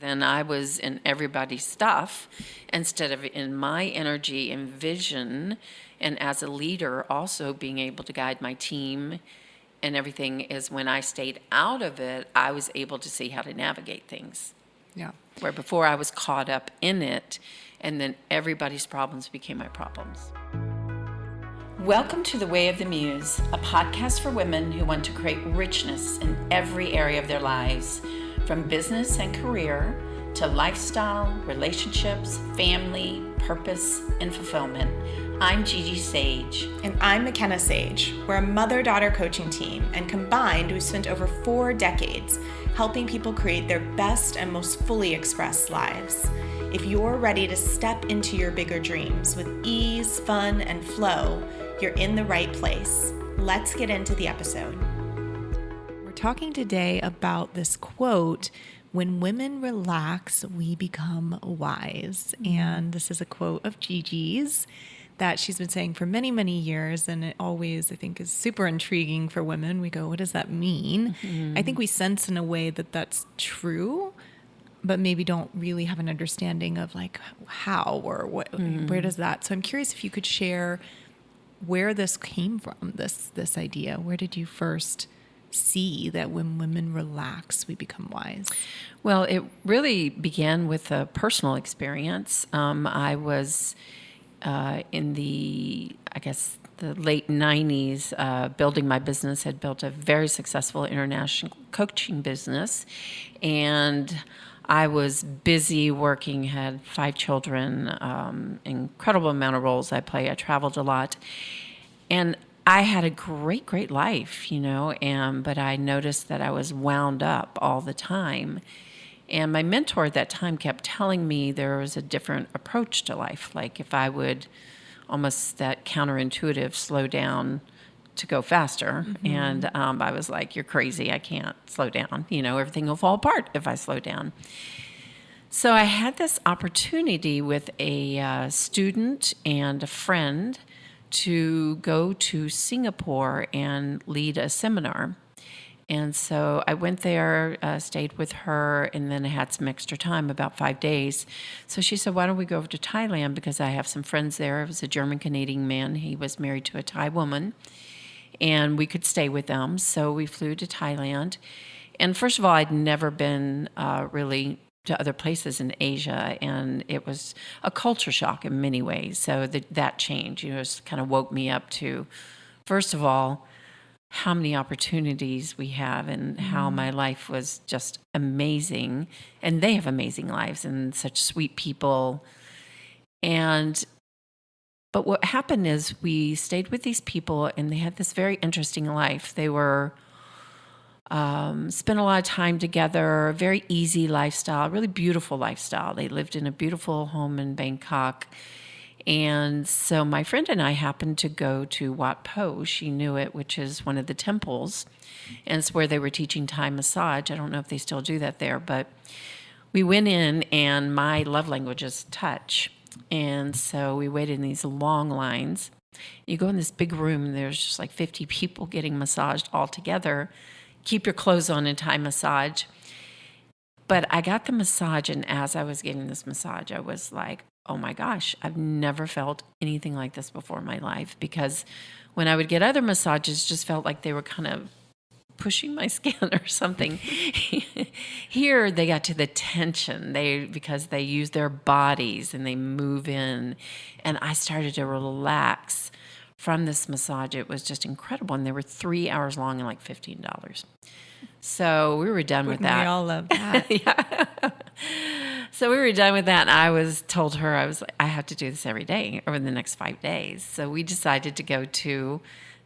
Then I was in everybody's stuff instead of in my energy and vision. And as a leader, also being able to guide my team and everything is when I stayed out of it, I was able to see how to navigate things. Yeah. Where before I was caught up in it, and then everybody's problems became my problems. Welcome to The Way of the Muse, a podcast for women who want to create richness in every area of their lives, from business and career to lifestyle, relationships, family, purpose, and fulfillment. I'm Gigi Sage. And I'm Makena Sage. We're a mother-daughter coaching team, and combined, we've spent over 4 decades helping people create their best and most fully expressed lives. If you're ready to step into your bigger dreams with ease, fun, and flow, you're in the right place. Let's get into the episode. We're talking today about this quote, "When women relax, we become wise." And this is a quote of Gigi's that she's been saying for many, many years. And it always, I think, is super intriguing for women. We go, what does that mean? Mm-hmm. I think we sense in a way that that's true, but maybe don't really have an understanding of like how or what, where does that. So I'm curious if you could share where this came from, this idea. Where did you first see that when women relax, we become wise? Well, it really began with a personal experience. I was in the late 90s, building my business, had built a very successful international coaching business. And I was busy working, had 5 children, incredible amount of roles I play. I traveled a lot. And I had a great life, but I noticed that I was wound up all the time. And my mentor at that time kept telling me there was a different approach to life. Like if I would almost that counterintuitive slow down to go faster. Mm-hmm. And I was like, you're crazy. I can't slow down. Everything will fall apart if I slow down. So I had this opportunity with a student and a friend to go to Singapore and lead a seminar. And so I went there, stayed with her, and then I had some extra time, about 5 days. So she said, why don't we go over to Thailand, because I have some friends there. It was a German-Canadian man. He was married to a Thai woman, and we could stay with them. So we flew to Thailand. And first of all, I'd never been really to other places in Asia, and it was a culture shock in many ways. So that change, just kind of woke me up to, first of all, how many opportunities we have and how my life was just amazing. And they have amazing lives and such sweet people. But what happened is we stayed with these people and they had this very interesting life. They were spent a lot of time together, very easy lifestyle, really beautiful lifestyle. They lived in a beautiful home in Bangkok. And so my friend and I happened to go to Wat Po. She knew it, which is one of the temples. And it's where they were teaching Thai massage. I don't know if they still do that there, but we went in and my love language is touch. And so we waited in these long lines. You go in this big room and there's just like 50 people getting massaged all together. Keep your clothes on in Thai massage. But I got the massage, and as I was getting this massage, I was like, oh my gosh, I've never felt anything like this before in my life, because when I would get other massages, it just felt like they were kind of pushing my skin or something. Here, they got to the tension because they use their bodies and they move in, and I started to relax from this massage. It was just incredible, and they were 3 hours long and like $15. So we were done with that. We all love that. Yeah. So we were done with that, and I told her, I was like, I have to do this every day over the next 5 days. So we decided to go to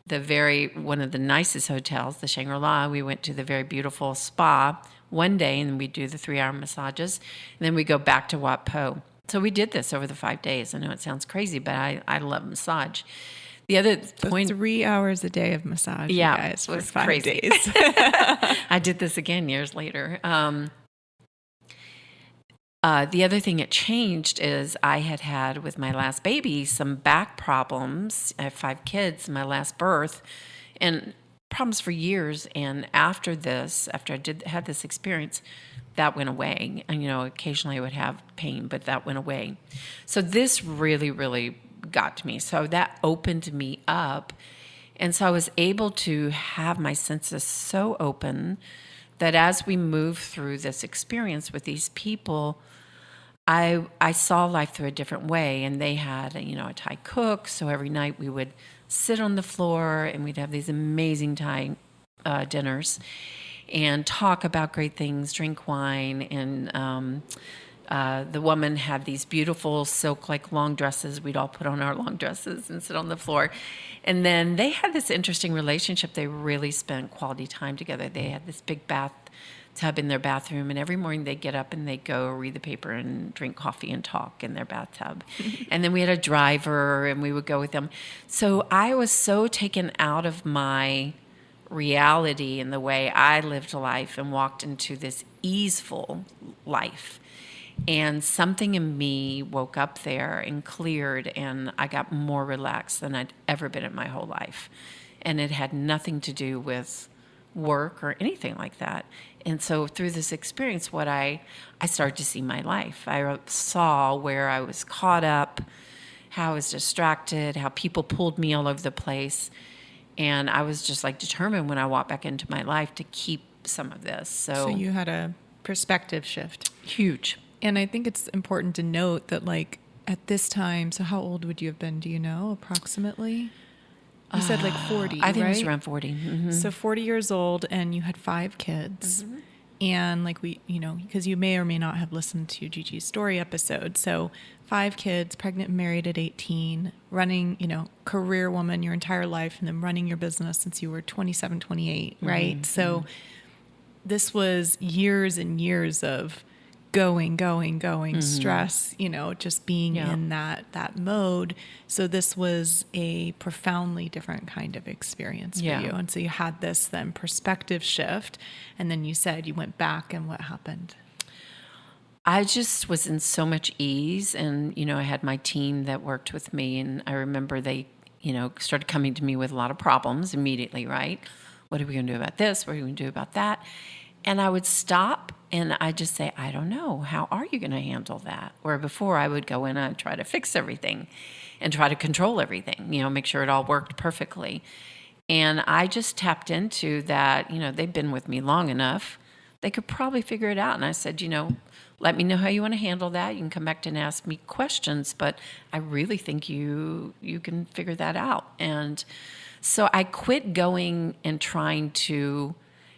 one of the nicest hotels, the Shangri-La. We went to the very beautiful spa one day, and we do the 3-hour massages, and then we go back to Wat Po. So we did this over the 5 days. I know it sounds crazy, but I love massage. The other point, 3 hours a day of massage, yeah, you guys, for was 5 crazy. days. I did this again years later. The other thing it changed is I had with my last baby some back problems. I have 5 kids, my last birth, and problems for years. And after I had this experience, that went away. And, occasionally I would have pain, but that went away. So this really, really got to me. So that opened me up. And so I was able to have my senses so open that as we moved through this experience with these people, I saw life through a different way. And they had, a Thai cook. So every night we would sit on the floor and we'd have these amazing Thai dinners and talk about great things, drink wine. And the woman had these beautiful silk like long dresses. We'd all put on our long dresses and sit on the floor. And then they had this interesting relationship. They really spent quality time together. They had this big bathtub in their bathroom, and every morning they'd get up and they'd go read the paper and drink coffee and talk in their bathtub. And then we had a driver and we would go with them. So I was so taken out of my reality and the way I lived life and walked into this easeful life. And something in me woke up there and cleared, and I got more relaxed than I'd ever been in my whole life. And it had nothing to do with work or anything like that. And so through this experience, I started to see my life. I saw where I was caught up, how I was distracted, how people pulled me all over the place. And I was just like determined when I walked back into my life to keep some of this. So you had a perspective shift. Huge. And I think it's important to note that, like, at this time, so how old would you have been? Do you know approximately? You said like 40, I think right? it was around 40. Mm-hmm. So 40 years old, and you had 5 kids. Mm-hmm. And like because you may or may not have listened to Gigi's story episode. So 5 kids, pregnant and married at 18, running, career woman your entire life, and then running your business since you were 27, 28, right? Mm-hmm. So this was years and years of going, mm-hmm. stress, just being in that mode. So this was a profoundly different kind of experience for you. And so you had this then perspective shift, and then you said you went back, and what happened? I just was in so much ease, and, I had my team that worked with me, and I remember they, started coming to me with a lot of problems immediately, right? What are we going to do about this? What are we going to do about that? And I would stop and I'd just say, I don't know. How are you going to handle that? Where before I would go in and try to fix everything and try to control everything, make sure it all worked perfectly. And I just tapped into that, they've been with me long enough. They could probably figure it out. And I said, let me know how you want to handle that. You can come back and ask me questions, but I really think you can figure that out. And so I quit going and trying to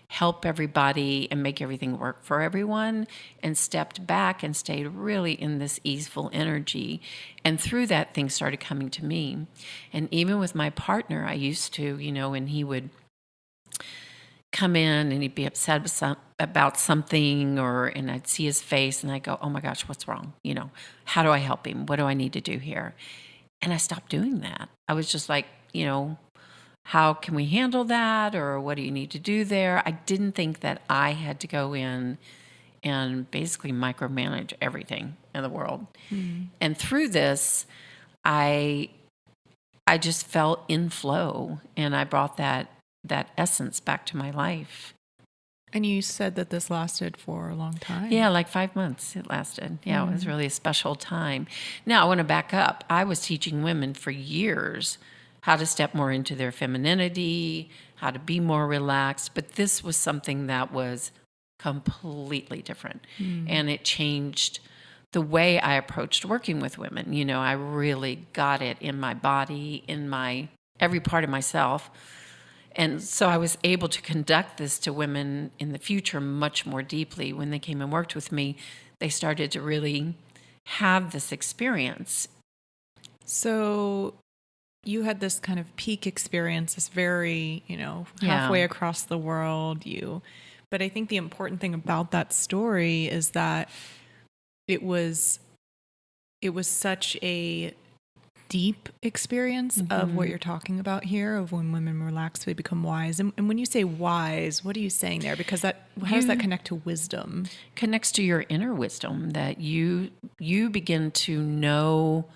help everybody and make everything work for everyone, and stepped back and stayed really in this easeful energy. And through that, things started coming to me. And even with my partner, I used to, and he would come in and he'd be upset about something, and I'd see his face and I'd go, oh my gosh, what's wrong? How do I help him? What do I need to do here? And I stopped doing that. I was just like, how can we handle that? Or what do you need to do there? I didn't think that I had to go in and basically micromanage everything in the world. Mm-hmm. And through this, I just felt in flow, and I brought that essence back to my life. And you said that this lasted for a long time. Yeah, like 5 months it lasted. Yeah, mm-hmm. It was really a special time. Now, I want to back up. I was teaching women for years how to step more into their femininity, how to be more relaxed. But this was something that was completely different. Mm. And it changed the way I approached working with women. I really got it in my body, in my every part of myself. And so I was able to conduct this to women in the future much more deeply. When they came and worked with me, they started to really have this experience. So you had this kind of peak experience, this very, halfway across the world. But I think the important thing about that story is that it was such a deep experience mm-hmm. of what you're talking about here, of when women relax, they become wise. And when you say wise, what are you saying there? Because how does that connect to wisdom? Connects to your inner wisdom, that you begin to know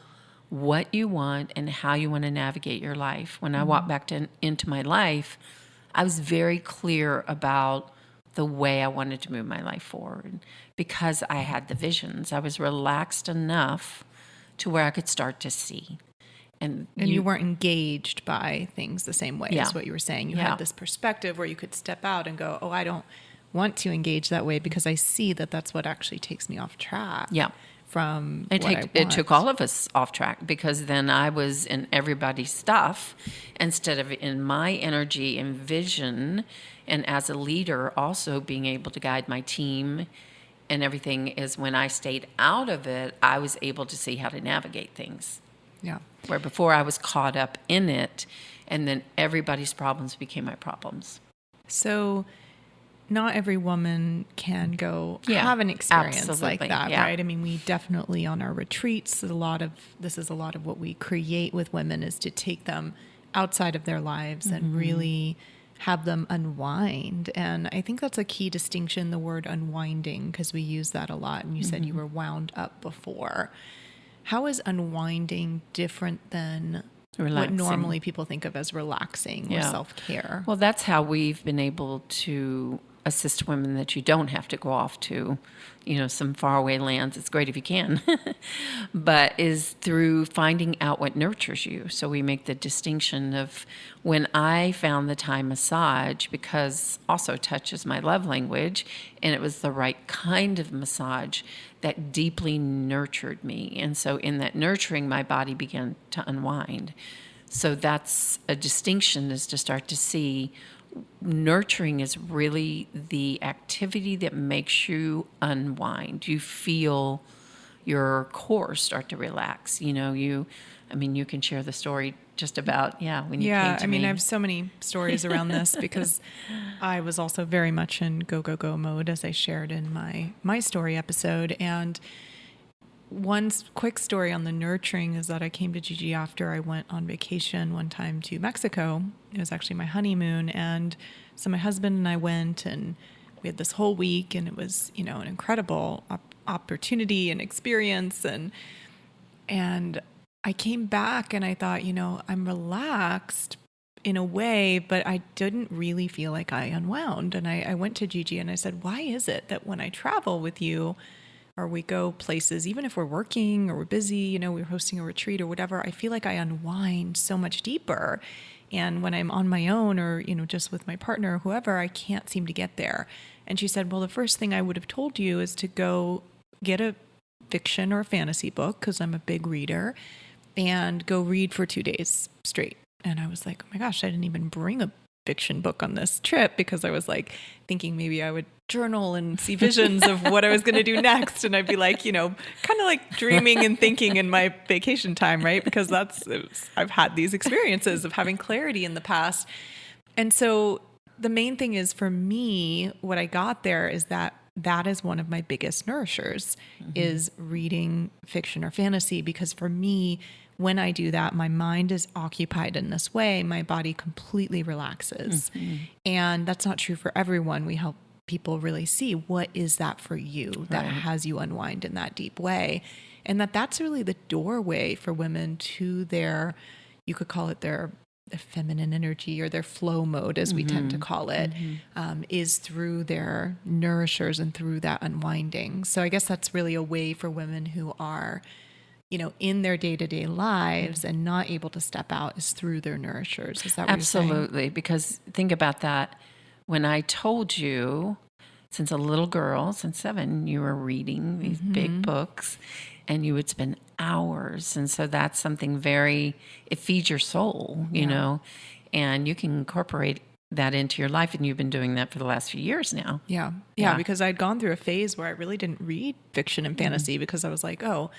what you want and how you want to navigate your life. When I walked back into my life, I was very clear about the way I wanted to move my life forward because I had the visions. I was relaxed enough to where I could start to see. And you weren't engaged by things the same way Yeah. as what you were saying. You Yeah. had this perspective where you could step out and go, oh, I don't want to engage that way because I see that that's what actually takes me off track. Yeah. From It took all of us off track because then I was in everybody's stuff instead of in my energy and vision. And as a leader, also being able to guide my team and everything is when I stayed out of it, I was able to see how to navigate things. Yeah. Where before I was caught up in it, and then everybody's problems became my problems. So not every woman can go Yeah, have an experience absolutely, like that, yeah. right? I mean, we definitely on our retreats, this is a lot of what we create with women is to take them outside of their lives and really have them unwind. And I think that's a key distinction, the word unwinding, because we use that a lot. And you said you were wound up before. How is unwinding different than Relaxing. what normally people think of as relaxing or Yeah. self-care? Well, that's how we've been able to assist women that you don't have to go off to, some faraway lands. It's great if you can, but is through finding out what nurtures you. So we make the distinction of when I found the Thai massage, because also touch is my love language, and it was the right kind of massage that deeply nurtured me. And so in that nurturing, my body began to unwind. So that's a distinction, is to start to see nurturing is really the activity that makes you unwind. You feel your core start to relax. You can share the story just about, when you came to me. I have so many stories around this because I was also very much in go, go, go mode, as I shared in my story episode. And one quick story on the nurturing is that I came to Gigi after I went on vacation one time to Mexico. It was actually my honeymoon. And so my husband and I went, and we had this whole week, and it was, an incredible opportunity and experience. And I came back and I thought, I'm relaxed in a way, but I didn't really feel like I unwound. And I went to Gigi and I said, why is it that when I travel with you, or we go places, even if we're working or we're busy, we're hosting a retreat or whatever, I feel like I unwind so much deeper. And when I'm on my own or, just with my partner or whoever, I can't seem to get there. And she said, well, the first thing I would have told you is to go get a fiction or fantasy book, because I'm a big reader, and go read for 2 days straight. And I was like, oh my gosh, I didn't even bring a fiction book on this trip, because I was like thinking maybe I would journal and see visions of what I was going to do next. And I'd be like, kind of like dreaming and thinking in my vacation time, right? Because I've had these experiences of having clarity in the past. And so the main thing is for me, what I got there is that is one of my biggest nourishers, is reading fiction or fantasy, because for me, when I do that, my mind is occupied in this way, my body completely relaxes. And that's not true for everyone. We help people really see what is that for you that has you unwind in that deep way. And that's really the doorway for women to their, you could call it their feminine energy or their flow mode, as we tend to call it, is through their nourishers and through that unwinding. So I guess that's really a way for women who are, in their day-to-day lives and not able to step out, is through their nourishers. Is that what you're saying? Absolutely, because think about that. When I told you, since a little girl, since 7, you were reading these big books, and you would spend hours. And so that's something it feeds your soul, you know, and you can incorporate that into your life. And you've been doing that for the last few years now. Yeah, because I'd gone through a phase where I really didn't read fiction and fantasy because I was like, oh,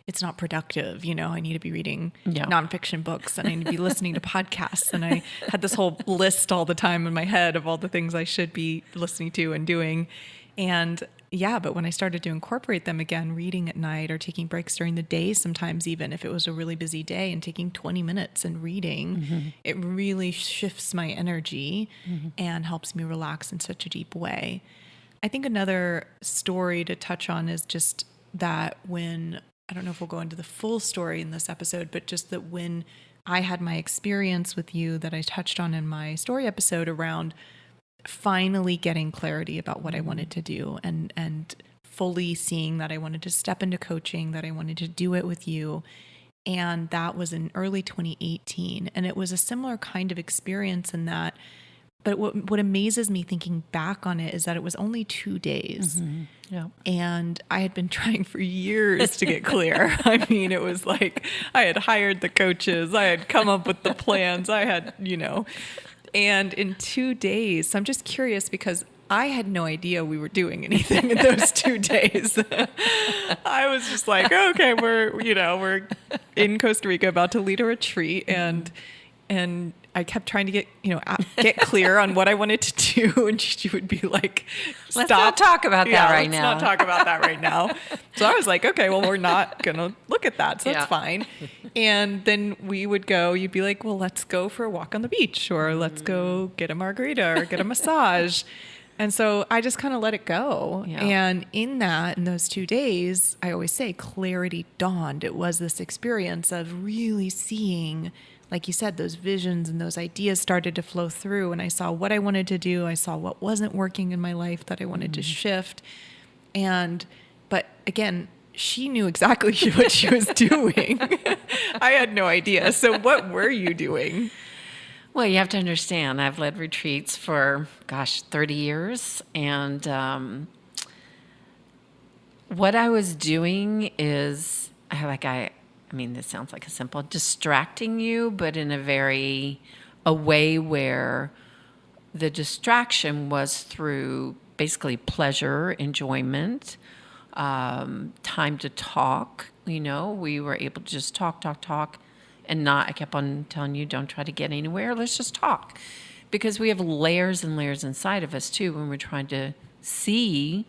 it's not productive. I need to be reading nonfiction books, and I need to be listening to podcasts. And I had this whole list all the time in my head of all the things I should be listening to and doing. And but when I started to incorporate them again, reading at night or taking breaks during the day, sometimes even if it was a really busy day, and taking 20 minutes and reading, it really shifts my energy and helps me relax in such a deep way. I think another story to touch on is just that I don't know if we'll go into the full story in this episode, but just that when I had my experience with you that I touched on in my story episode around finally getting clarity about what I wanted to do, and fully seeing that I wanted to step into coaching, that I wanted to do it with you. And that was in early 2018. And it was a similar kind of experience in that. But what amazes me thinking back on it is that it was only 2 days. Yeah. And I had been trying for years to get clear. I mean, it was like I had hired the coaches, I had come up with the plans, I had, and in 2 days, so I'm just curious because I had no idea we were doing anything in those 2 days. I was just like, okay, we're in Costa Rica about to lead a retreat, and I kept trying to get clear on what I wanted to do, and she would be like, "Stop, Let's not talk about that right now. Let's not talk about that right now." So I was like, "Okay, well, we're not gonna look at that, so that's fine." And then we would go. You'd be like, "Well, let's go for a walk on the beach, or let's go get a margarita, or get a massage." And so I just kind of let it go. Yeah. And in those 2 days, I always say clarity dawned. It was this experience of really seeing, like you said, those visions and those ideas started to flow through. And I saw what I wanted to do. I saw what wasn't working in my life that I wanted to shift. But again, she knew exactly what she was doing. I had no idea. So what were you doing? Well, you have to understand, I've led retreats for, 30 years. And what I was doing is, I mean, this sounds like a simple distracting you, but in a way where the distraction was through basically pleasure, enjoyment, time to talk. We were able to just talk. And I kept on telling you, don't try to get anywhere. Let's just talk. Because we have layers and layers inside of us, too, when we're trying to see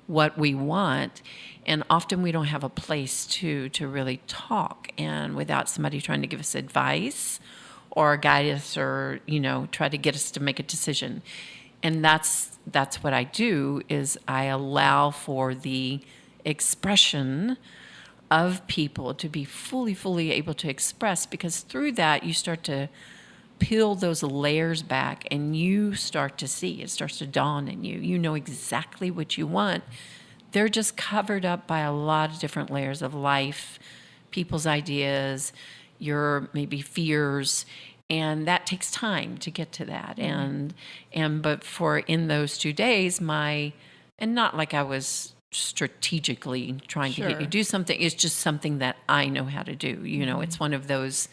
what we want. And often we don't have a place to really talk. And without somebody trying to give us advice or guide us or, try to get us to make a decision. And that's what I do, is I allow for the expression of people to be fully able to express, because through that you start to peel those layers back and you start to see, it starts to dawn in you. You know exactly what you want. They're just covered up by a lot of different layers of life, people's ideas, your maybe fears, and that takes time to get to that. But for in those 2 days, and not like I was strategically trying to get you to do something. It's just something that I know how to do. It's one of those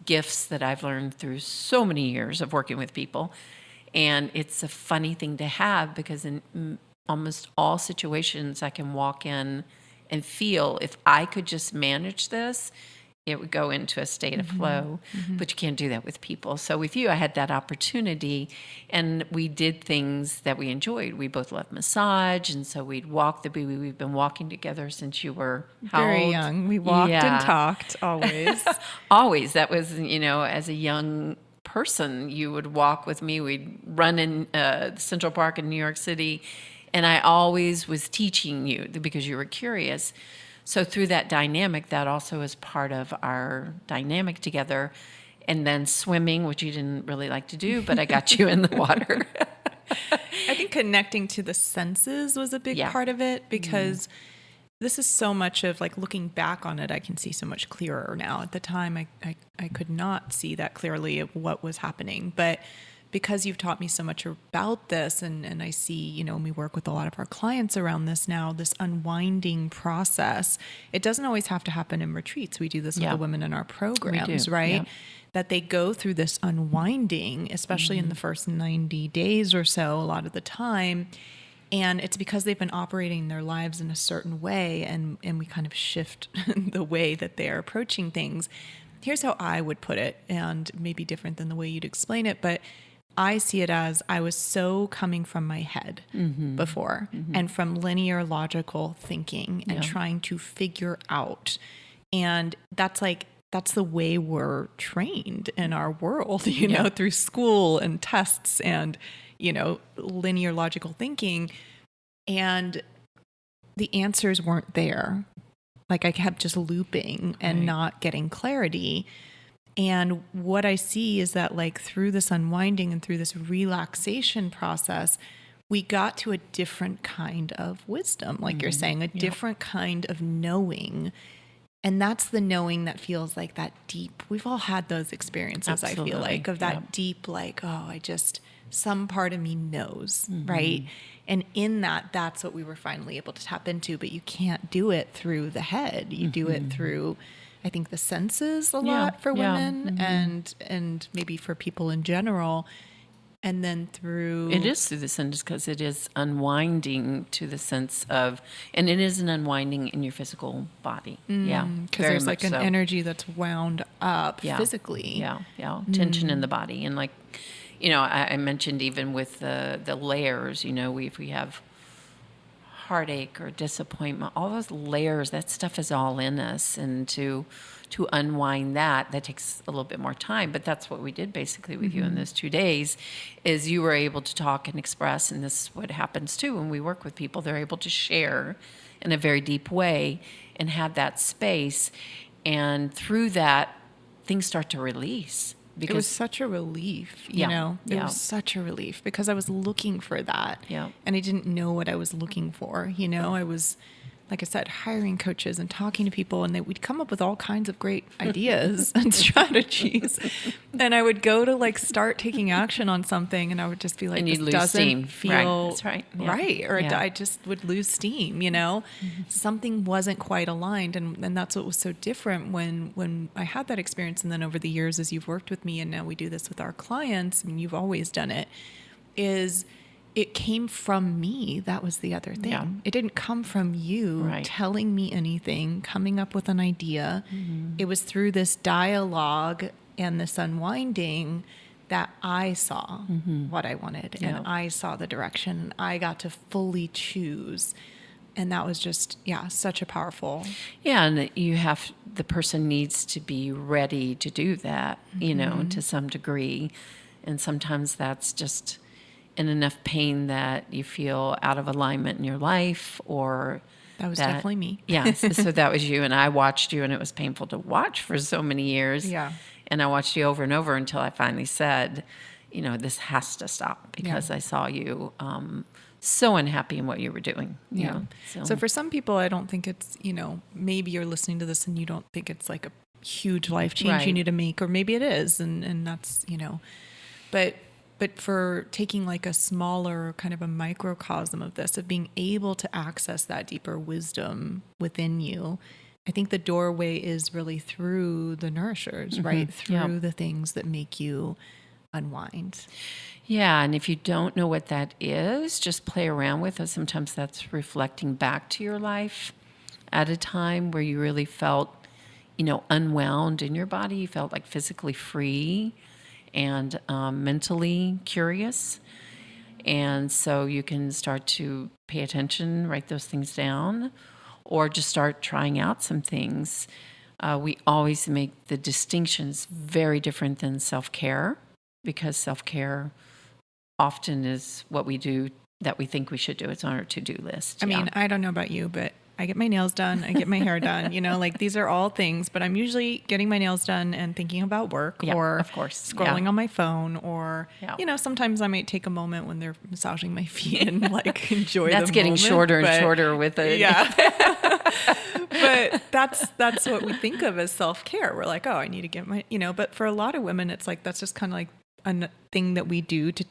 gifts that I've learned through so many years of working with people. And it's a funny thing to have, because in almost all situations I can walk in and feel, if I could just manage this, it would go into a state of flow. But you can't do that with people. So with you, I had that opportunity, and we did things that we enjoyed. We both loved massage, and so we'd walk. We've been walking together since you were very young. We walked and talked always. Always. That was, as a young person, you would walk with me. We'd run in Central Park in New York City, and I always was teaching you because you were curious. So through that dynamic, that also is part of our dynamic together. And then swimming, which you didn't really like to do, but I got you in the water. I think connecting to the senses was a big part of it, because this is so much of, like, looking back on it, I can see so much clearer now. At the time, I could not see that clearly of what was happening. But because you've taught me so much about this, and I see, and we work with a lot of our clients around this now, this unwinding process, it doesn't always have to happen in retreats. We do this with the women in our programs, right? Yeah. That they go through this unwinding, especially in the first 90 days or so, a lot of the time. And it's because they've been operating their lives in a certain way, and we kind of shift the way that they're approaching things. Here's how I would put it, and maybe different than the way you'd explain it, but I see it as I was so coming from my head before, and from linear logical thinking and trying to figure out. And that's the way we're trained in our world, through school and tests and, linear logical thinking. And the answers weren't there. Like, I kept just looping and not getting clarity. And what I see is that like through this unwinding and through this relaxation process, we got to a different kind of wisdom, like you're saying, a different kind of knowing. And that's the knowing that feels like that deep. We've all had those experiences, Absolutely. I feel like, of that deep, like, oh, some part of me knows, right? And in that, that's what we were finally able to tap into. But you can't do it through the head. You do it through, I think, the senses a lot for women and maybe for people in general. And then through... It is through the sense because it is unwinding to the sense of, and it is an unwinding in your physical body. Because there's like an energy that's wound up physically. Tension in the body. And like, I mentioned even with the layers, if we have heartache or disappointment, all those layers, that stuff is all in us. And to unwind that takes a little bit more time. But that's what we did basically with you in those 2 days, is you were able to talk and express. And this is what happens too when we work with people. They're able to share in a very deep way and have that space. And through that, things start to release. Because it was such a relief, you know? It was such a relief because I was looking for that. Yeah. And I didn't know what I was looking for, I was, like I said, hiring coaches and talking to people, and we'd come up with all kinds of great ideas and strategies. And I would go to like start taking action on something, and I would just be like, this doesn't feel right. Or I just would lose steam, Something wasn't quite aligned. And that's what was so different when I had that experience. And then over the years, as you've worked with me, and now we do this with our clients, and you've always done it, is it came from me. That was the other thing. Yeah. It didn't come from you telling me anything, coming up with an idea. It was through this dialogue and this unwinding that I saw what I wanted, and I saw the direction. I got to fully choose. And that was just, such a powerful... Yeah, and the person needs to be ready to do that, to some degree. And sometimes that's just in enough pain that you feel out of alignment in your life, or... That was definitely me. Yeah, so that was you, and I watched you, and it was painful to watch for so many years. Yeah. And I watched you over and over until I finally said, this has to stop, because I saw you so unhappy in what you were doing. Yeah. So for some people, I don't think it's, maybe you're listening to this and you don't think it's like a huge life change you need to make, or maybe it is, and that's, But for taking like a smaller kind of a microcosm of this, of being able to access that deeper wisdom within you, I think the doorway is really through the nourishers, right? Through the things that make you unwind. Yeah, and if you don't know what that is, just play around with it. Sometimes that's reflecting back to your life at a time where you really felt, unwound in your body. You felt like physically free and mentally curious. And so you can start to pay attention, write those things down, or just start trying out some things. We always make the distinctions very different than self-care, because self-care often is what we do that we think we should do. It's on our to-do list. I mean, I don't know about you, but I get my nails done. I get my hair done. Like these are all things, but I'm usually getting my nails done and thinking about work, or of course, scrolling on my phone, or, sometimes I might take a moment when they're massaging my feet and like enjoy That's the getting moment, shorter and shorter with it. Yeah. But that's what we think of as self-care. We're like, oh, I need to get my, but for a lot of women, it's like, that's just kind of like a thing that we do to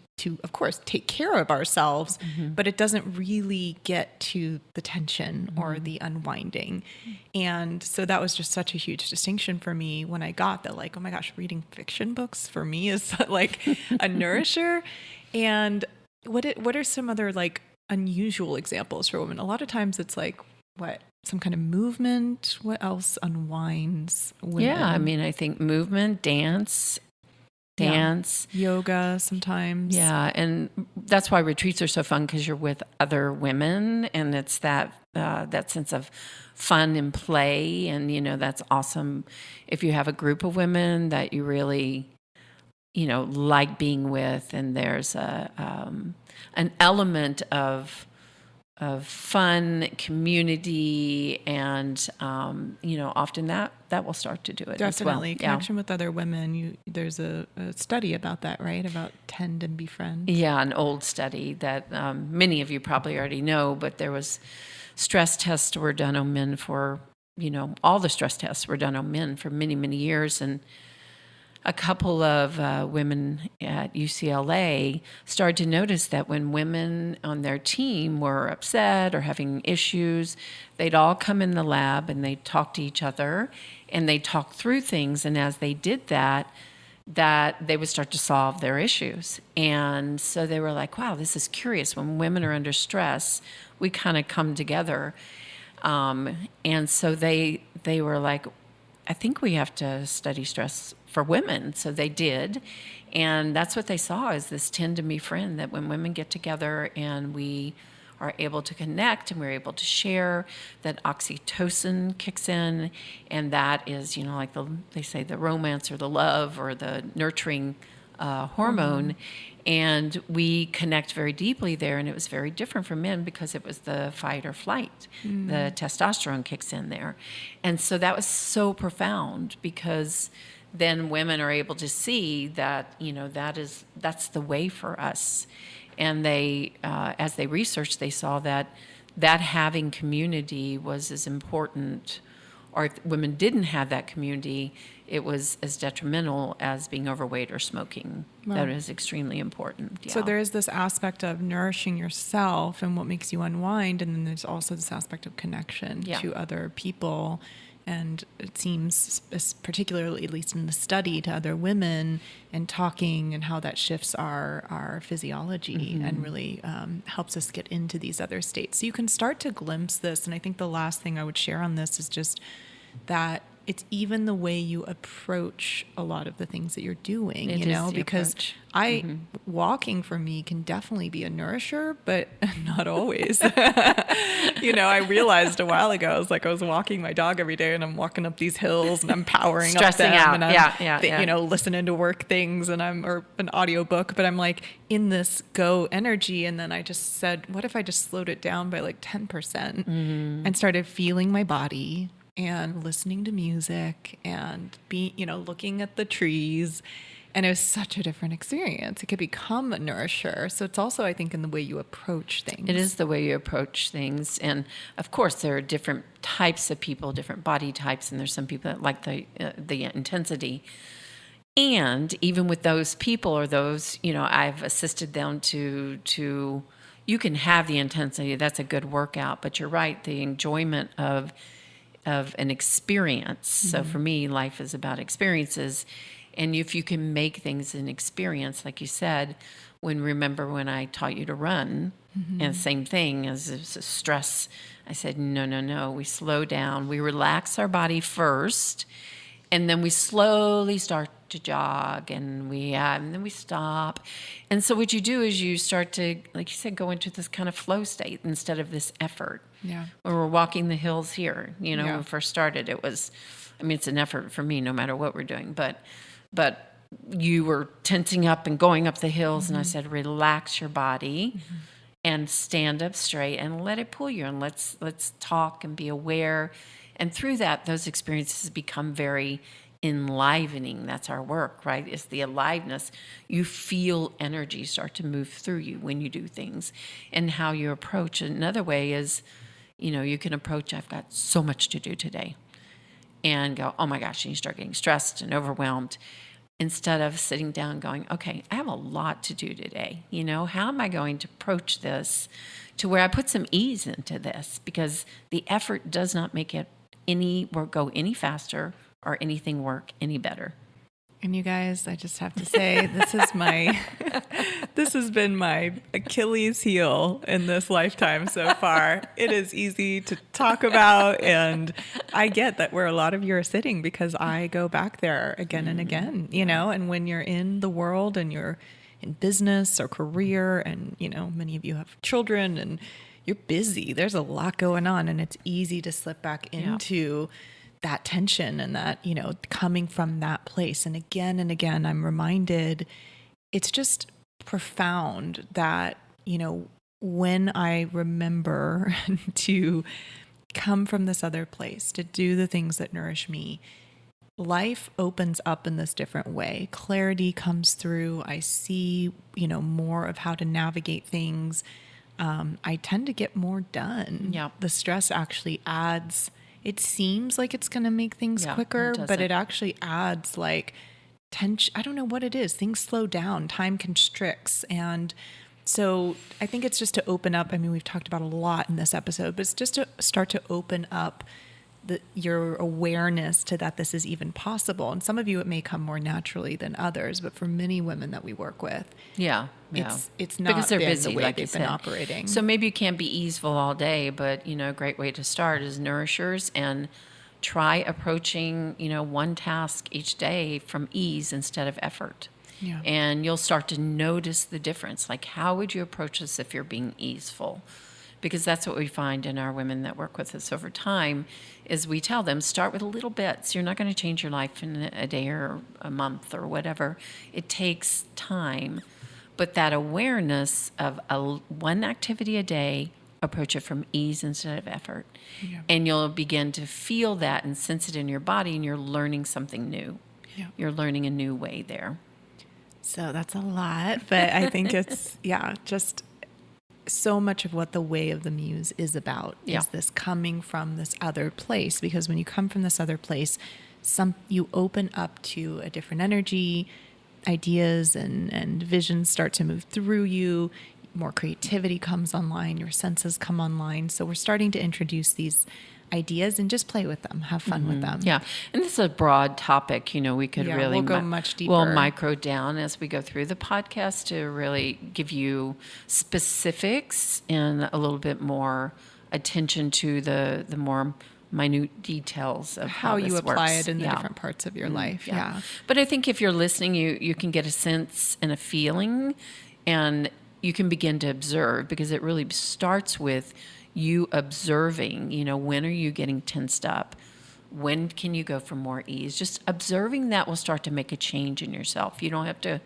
of course take care of ourselves, but it doesn't really get to the tension or the unwinding. And so that was just such a huge distinction for me when I got that, like, oh my gosh, reading fiction books for me is like a nourisher. And what are some other like unusual examples for women? A lot of times it's like, some kind of movement. What else unwinds women? Yeah, I mean, I think movement, dance, yoga sometimes. Yeah, and that's why retreats are so fun, because you're with other women, and it's that sense of fun and play, and that's awesome if you have a group of women that you really like being with, and there's an element of fun, community, and often that will start to do it Definitely. as well. Connection with other women. There's a study about that, right? About tend and befriend. Yeah, an old study that many of you probably already know, but there was stress tests were done on men for, all the stress tests were done on men for many, many years. And a couple of women at UCLA started to notice that when women on their team were upset or having issues, they'd all come in the lab and they'd talk to each other and they'd talk through things. And as they did that they would start to solve their issues. And so they were like, wow, this is curious. When women are under stress, we kind of come together. And so they were like, I think we have to study stress for women. So they did. And that's what they saw is this tend to befriend, that when women get together and we are able to connect and we're able to share, that oxytocin kicks in. And that is, like they say the romance or the love or the nurturing hormone. And we connect very deeply there. And it was very different for men because it was the fight or flight. The testosterone kicks in there. And so that was so profound because then women are able to see that, that's the way for us. And they, as they researched, they saw that having community was as important, or if women didn't have that community, it was as detrimental as being overweight or smoking. Wow. That is extremely important. Yeah. So there is this aspect of nourishing yourself and what makes you unwind, and then there's also this aspect of connection to other people. And it seems, particularly at least in the study, to other women and talking and how that shifts our physiology and really helps us get into these other states. So you can start to glimpse this. And I think the last thing I would share on this is just that it's even the way you approach a lot of the things that you're doing, because walking for me can definitely be a nourisher, but not always. I realized a while ago, I was walking my dog every day and I'm walking up these hills and I'm powering stressing up them out. And I'm, listening to work things or an audiobook, but I'm like in this go energy. And then I just said, what if I just slowed it down by like 10% and started feeling my body and listening to music and looking at the trees. And it was such a different experience. It could become a nourisher. So it's also, I think, in the way you approach things. It is the way you approach things. And of course, there are different types of people, different body types. And there's some people that like the intensity. And even with those people or those, I've assisted them to you can have the intensity. That's a good workout. But you're right, the enjoyment of an experience. So for me, life is about experiences. And if you can make things an experience, like you said, remember when I taught you to run, and same thing as stress, I said, no, we slow down, we relax our body first, and then we slowly start to jog, and then we stop. And so what you do is you start to, like you said, go into this kind of flow state instead of this effort. Yeah. When we're walking the hills here, when we first started, it's an effort for me no matter what we're doing, but you were tensing up and going up the hills, and I said, relax your body and stand up straight and let it pull you, and let's talk and be aware. And through that, those experiences become very enlivening. That's our work, right? It's the aliveness. You feel energy start to move through you when you do things, and how you approach. Another way is, you can approach, I've got so much to do today, and go, oh my gosh, and you start getting stressed and overwhelmed, instead of sitting down and going, okay, I have a lot to do today. How am I going to approach this to where I put some ease into this? Because the effort does not make it go any faster or anything work any better. And you guys, I just have to say, this has been my Achilles heel in this lifetime so far. It is easy to talk about, and I get that where a lot of you are sitting because I go back there again and again, and when you're in the world and you're in business or career and, many of you have children and you're busy, there's a lot going on, and it's easy to slip back into that tension and that, coming from that place. And again, I'm reminded it's just profound that, when I remember to come from this other place, to do the things that nourish me, life opens up in this different way. Clarity comes through. I see, more of how to navigate things. I tend to get more done. Yeah. The stress actually adds, it seems like it's going to make things quicker, but it actually adds like tension. I don't know what it is. Things slow down, time constricts. And so I think it's just to open up. I mean, we've talked about a lot in this episode, but it's just to start to open up your awareness to that this is even possible. And some of you, it may come more naturally than others, but for many women that we work with, it's not because they're been busy, the way like they've been operating. So maybe you can't be easeful all day, but a great way to start is nourishers, and try approaching one task each day from ease instead of effort. Yeah. And you'll start to notice the difference. Like, how would you approach this if you're being easeful? Because that's what we find in our women that work with us over time, is we tell them, start with a little bits. You're not going to change your life in a day or a month or whatever. It takes time. But that awareness of one activity a day, approach it from ease instead of effort. Yeah. And you'll begin to feel that and sense it in your body, and you're learning something new. Yeah. You're learning a new way there. So that's a lot, but I think it's, just so much of what the way of the Muse is about is this coming from this other place. Because when you come from this other place, you open up to a different energy, ideas and visions start to move through you. More creativity comes online, your senses come online. So we're starting to introduce these ideas and just play with them, have fun with them. Yeah. And this is a broad topic. We could really we'll go much deeper. We'll micro down as we go through the podcast to really give you specifics and a little bit more attention to the more minute details of how you this apply works. it in the different parts of your life. Yeah. But I think if you're listening, you can get a sense and a feeling, and you can begin to observe, because it really starts with you observing, when are you getting tensed up? When can you go for more ease? Just observing that will start to make a change in yourself. You don't have to,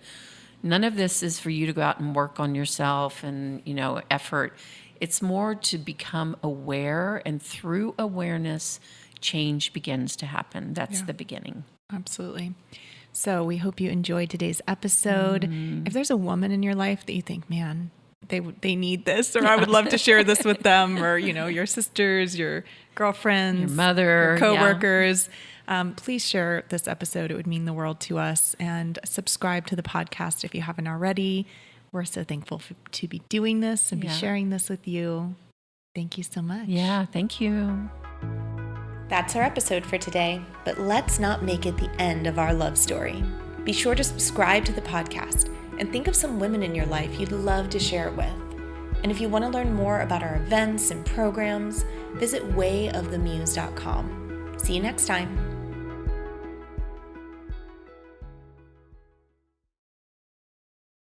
none of this is for you to go out and work on yourself and, effort. It's more to become aware, and through awareness, change begins to happen. That's the beginning. Absolutely. So we hope you enjoyed today's episode. If there's a woman in your life that you think, man, they need this, or I would love to share this with them, or, your sisters, your girlfriends, Your mother, your coworkers, please share this episode. It would mean the world to us. And subscribe to the podcast if you haven't already. We're so thankful to be doing this and be sharing this with you. Thank you so much. Yeah, thank you. That's our episode for today, but let's not make it the end of our love story. Be sure to subscribe to the podcast and think of some women in your life you'd love to share it with. And if you want to learn more about our events and programs, visit wayofthemuse.com. See you next time.